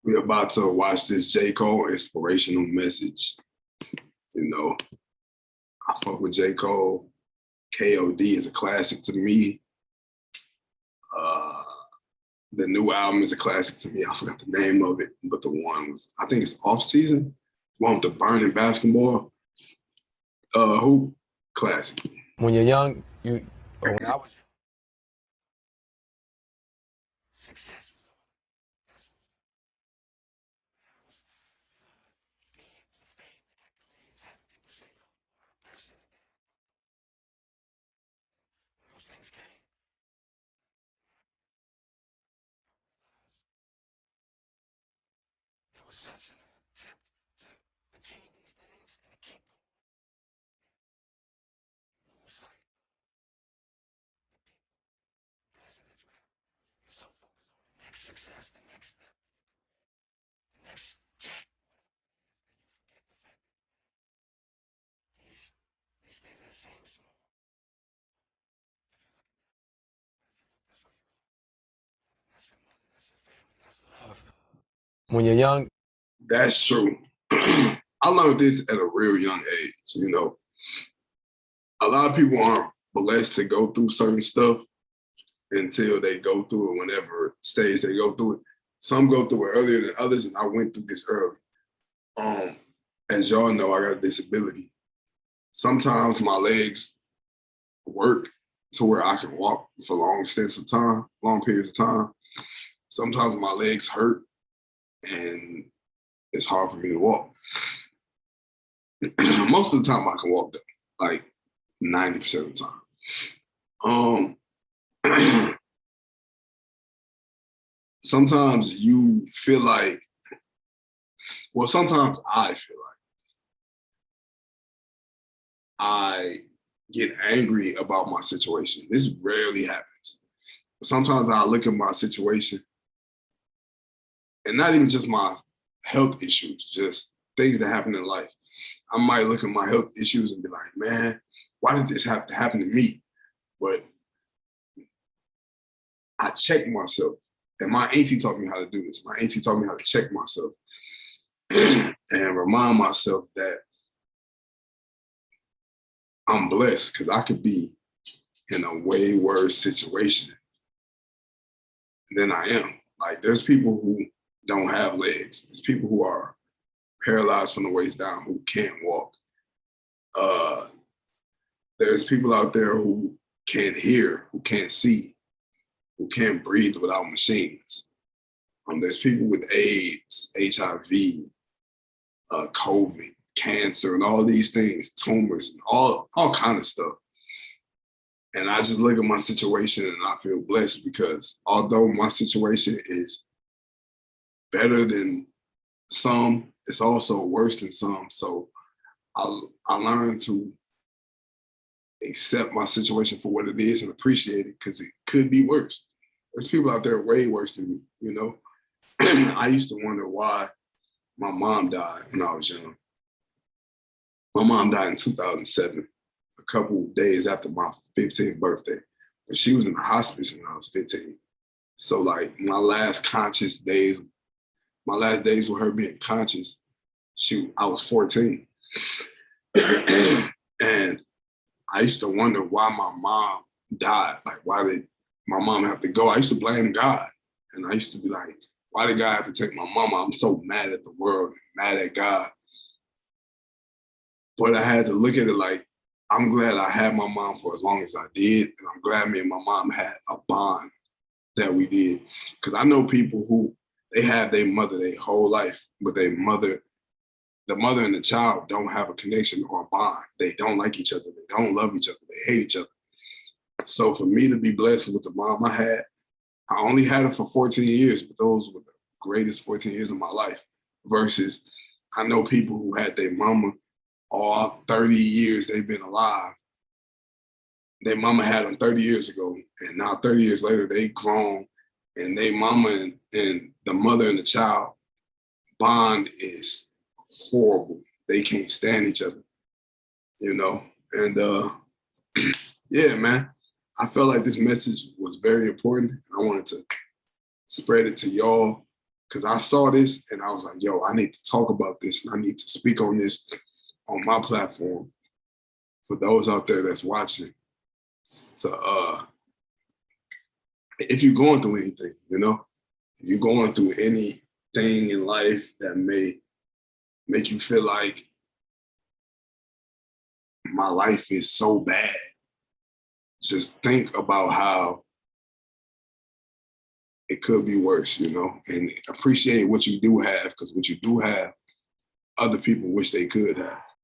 We're about to watch this j.cole inspirational message. You know, I fuck with j.cole. K.O.D. is a classic to me. The new album is a classic to me. I forgot the name of it, but the one was, I think it's Off Season. One with the burning basketball hoop. Classic. When you're young, when I was success was all. That's what being the fame, the accolades, having people say, yo, I'm best in the game. When those things came, there was such an attempt to achieve these things and to keep them. It was like the blessing that you have. You're so focused on the next success, the next step, the next check, whatever it is, and you forget the fact that these things that seem small, if you look at them, that's where you are. That's your mother, that's your family, that's love. When you're young, That's true. I learned this at a real young age. You know, a lot of people aren't blessed to go through certain stuff until they go through it, whenever stage they go through it. Some go through it earlier than others, and I went through this early. As y'all know, I got a disability. Sometimes my legs work to where I can walk for long extents of time, long periods of time. Sometimes my legs hurt and it's hard for me to walk. Most of the time I can walk though, like 90% of the time. Sometimes you feel like, well, sometimes I feel like I get angry about my situation. This rarely happens. Sometimes I look at my situation and not even just my health issues, just things that happen in life. I might look at my health issues and be like, man, why did this have to happen to me? But I check myself. And my auntie taught me how to do this. My auntie taught me how to check myself and remind myself that I'm blessed because I could be in a way worse situation than I am. Like, there's people who don't have legs. There's people who are paralyzed from the waist down who can't walk. There's people out there who can't hear, who can't see, who can't breathe without machines. There's people with AIDS, HIV, COVID, cancer, and all these things, tumors, and all kind of stuff. And I just look at my situation and I feel blessed because although my situation is better than some, it's also worse than some. So I learned to accept my situation for what it is and appreciate it because it could be worse. There's people out there way worse than me, you know? I used to wonder why my mom died when I was young. My mom died in 2007, a couple of days after my 15th birthday. But she was in the hospice when I was 15. So like my last days with her being conscious, I was 14. And I used to wonder why my mom died. Like, why did my mom have to go? I used to blame God. And I used to be like, why did God have to take my mama? I'm so mad at the world, mad at God. But I had to look at it like, I'm glad I had my mom for as long as I did. And I'm glad me and my mom had a bond that we did. Because I know people who, they have their mother their whole life, but the mother and the child don't have a connection or a bond. They don't like each other. They don't love each other. They hate each other. So for me to be blessed with the mom I had, I only had her for 14 years, but those were the greatest 14 years of my life. Versus I know people who had their mama all 30 years they've been alive. Their mama had them 30 years ago, and now 30 years later, they grown, and their mama and the mother and the child bond is horrible. They can't stand each other, you know? And yeah, man, I felt like this message was very important, and I wanted to spread it to y'all. Because I saw this and I was like, yo, I need to talk about this and I need to speak on this on my platform for those out there that's watching. To if you're going through anything, if you're going through anything in life that may make you feel like my life is so bad, just think about how it could be worse, and appreciate what you do have, because what you do have, other people wish they could have.